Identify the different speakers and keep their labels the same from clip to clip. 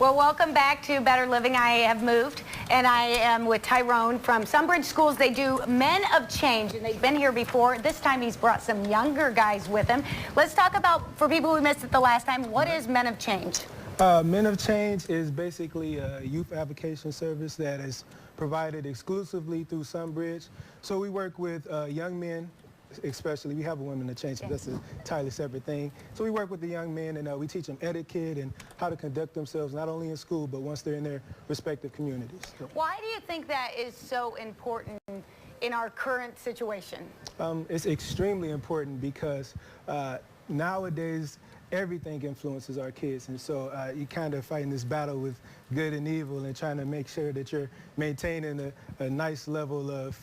Speaker 1: Well, welcome back to Better Living. I have moved, and I am with Tyrone from Sunbridge Schools. They do Men of Change, and they've been here before. This time he's brought some younger guys with him. Let's talk about, for people who missed it the last time, what is Men of Change?
Speaker 2: Men of Change is basically a youth advocacy service that is provided exclusively through Sunbridge. So we work with young men, especially. We have a Women of Change, but that's a entirely separate thing. So we work with the young men, and we teach them etiquette and how to conduct themselves, not only in school, but once they're in their respective communities. So.
Speaker 1: Why do you think that is so important in our current situation?
Speaker 2: It's extremely important because nowadays, everything influences our kids, and so you kind of fighting this battle with good and evil and trying to make sure that you're maintaining a nice level of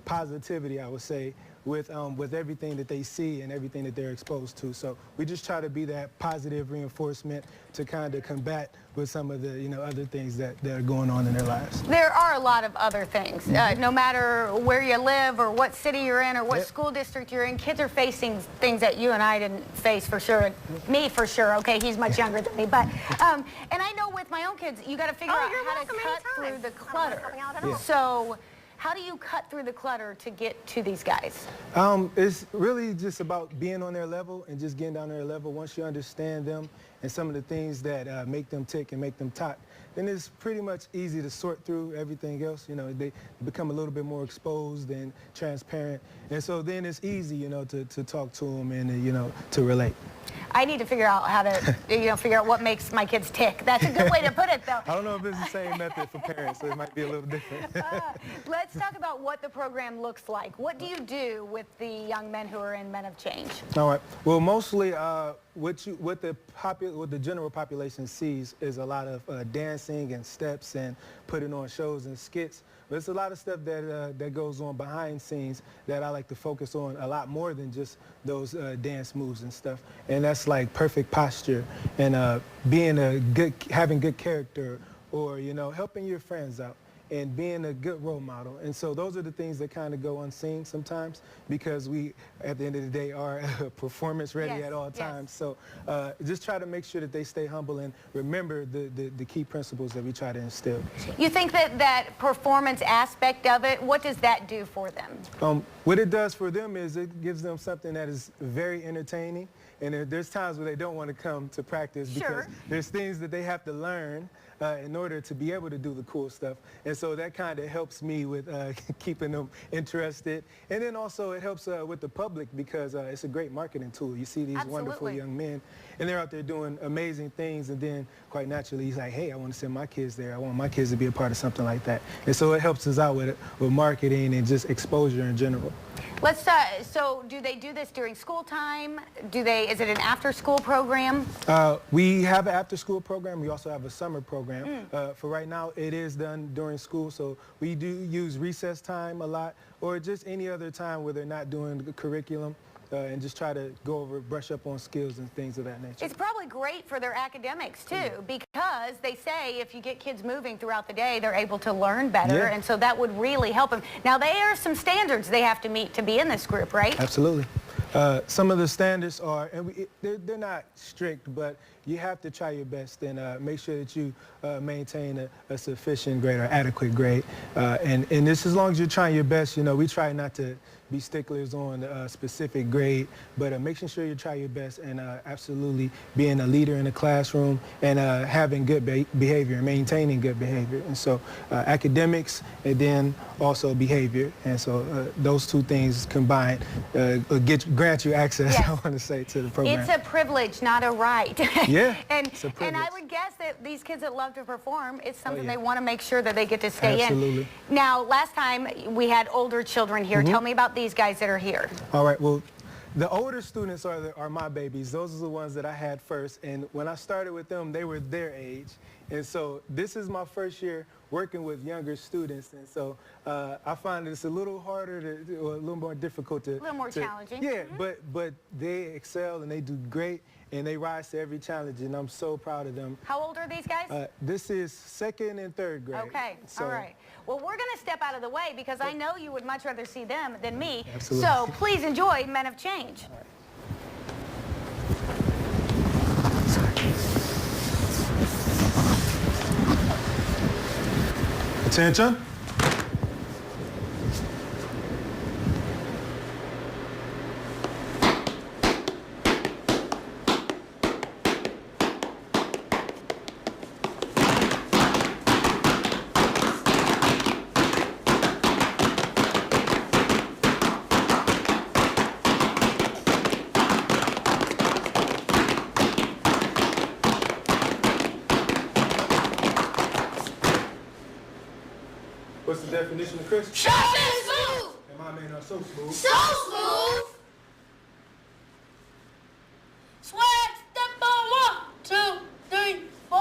Speaker 2: positivity, I would say, with everything that they see and everything that they're exposed to. So we just try to be that positive reinforcement to kind of combat with some of the other things that are going on in their lives.
Speaker 1: There are a lot of other things. No matter where you live or what city you're in or what school district you're in, kids are facing things that you and I didn't face for sure. Me for sure. Okay, he's much younger than me, but and I know with my own kids, you got to figure out how to cut through the clutter. So how do you cut through the clutter to get to these guys?
Speaker 2: It's really just about being on their level and just getting down to their level. Once you understand them and some of the things that make them tick and make them talk, then it's pretty much easy to sort through everything else. They become a little bit more exposed and transparent. And so then it's easy, to talk to them and, to relate.
Speaker 1: I need to figure out how to, figure out what makes my kids tick. That's a good way to put it, though.
Speaker 2: I don't know if it's the same method for parents, so it might be a little different.
Speaker 1: Let's talk about what the program looks like. What do you do with the young men who are in Men of Change? All
Speaker 2: right. Well, mostly what the general population sees is a lot of dancing and steps and putting on shows and skits. But it's a lot of stuff that goes on behind scenes that I like to focus on a lot more than just those dance moves and stuff. And that's like perfect posture and having good character, or helping your friends out and being a good role model. And so those are the things that kind of go unseen sometimes, because we, at the end of the day, are performance ready at all times. So just try to make sure that they stay humble and remember the key principles that we try to instill.
Speaker 1: You think that performance aspect of it, what does that do for them?
Speaker 2: What it does for them is it gives them something that is very entertaining. And there's times where they don't want to come to practice because there's things that they have to learn in order to be able to do the cool stuff. And so that kind of helps me with keeping them interested. And then also it helps with the public, because it's a great marketing tool. You see these wonderful young men, and they're out there doing amazing things, and then quite naturally he's like, hey, I want to send my kids there. I want my kids to be a part of something like that. And so it helps us out with marketing and just exposure in general.
Speaker 1: So do they do this during school time? Is it an after-school program?
Speaker 2: We have an after-school program. We also have a summer program. For right now, it is done during school, so we do use recess time a lot, or just any other time where they're not doing the curriculum. And just try to brush up on skills and things of that nature.
Speaker 1: It's probably great for their academics, too, because they say if you get kids moving throughout the day, they're able to learn better, and so that would really help them. Now, there are some standards they have to meet to be in this group, right?
Speaker 2: Absolutely. Some of the standards are, and they're not strict, but you have to try your best and make sure that you maintain a sufficient grade or adequate grade. And this, as long as you're trying your best, we try not to be sticklers on a specific grade, but making sure you try your best and absolutely being a leader in the classroom and having good behavior and maintaining good behavior. And so academics and then also behavior. And so those two things combined grant you access, I want to say, to the program.
Speaker 1: It's a privilege, not a right.
Speaker 2: Yeah,
Speaker 1: and I would guess that these kids that love to perform, it's something they want to make sure that they get to stay
Speaker 2: in.
Speaker 1: Now, last time we had older children here. Tell me about these guys that are here.
Speaker 2: All right, well, the older students are my babies. Those are the ones that I had first, and when I started with them, they were their age. And so this is my first year working with younger students, and so I find it's a little harder or a little more difficult
Speaker 1: a little more challenging.
Speaker 2: Yeah, but they excel and they do great, and they rise to every challenge, and I'm so proud of them.
Speaker 1: How old are these guys?
Speaker 2: This is 2nd and 3rd grade.
Speaker 1: Okay, all right. Well, we're going to step out of the way because I know you would much rather see them than me.
Speaker 2: Absolutely.
Speaker 1: So please enjoy Men of Change.
Speaker 2: All right. Attention. What's the definition of crisp?
Speaker 3: Sharp and smooth.
Speaker 2: And my man are so smooth.
Speaker 3: So smooth. Swag, step on 1, 2, 3, 4.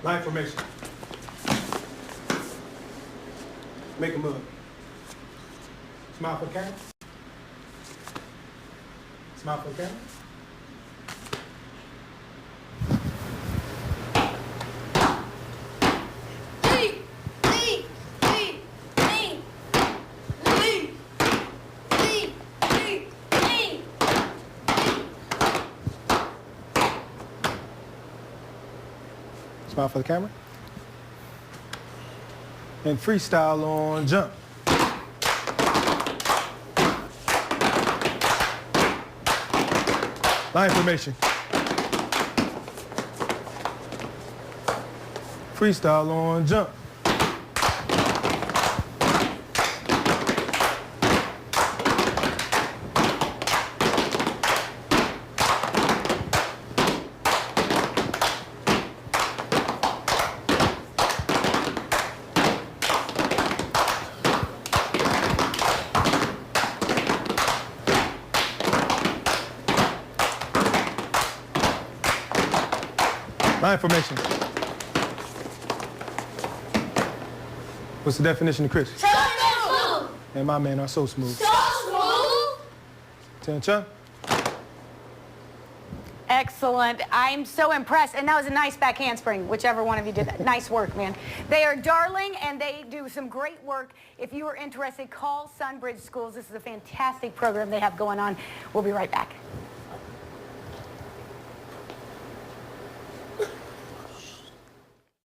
Speaker 2: Line formation. Make a move. Smile for the camera. Smile for the camera. Smile for the camera. And freestyle on jump. Line formation. Freestyle on jump. Line formation. What's the definition of crisp?
Speaker 3: Sharp and smooth.
Speaker 2: And my man are so smooth.
Speaker 3: So smooth.
Speaker 2: Attention.
Speaker 1: Excellent. I'm so impressed. And that was a nice back handspring, whichever one of you did that. Nice work, man. They are darling, and they do some great work. If you are interested, call Sunbridge Schools. This is a fantastic program they have going on. We'll be right back.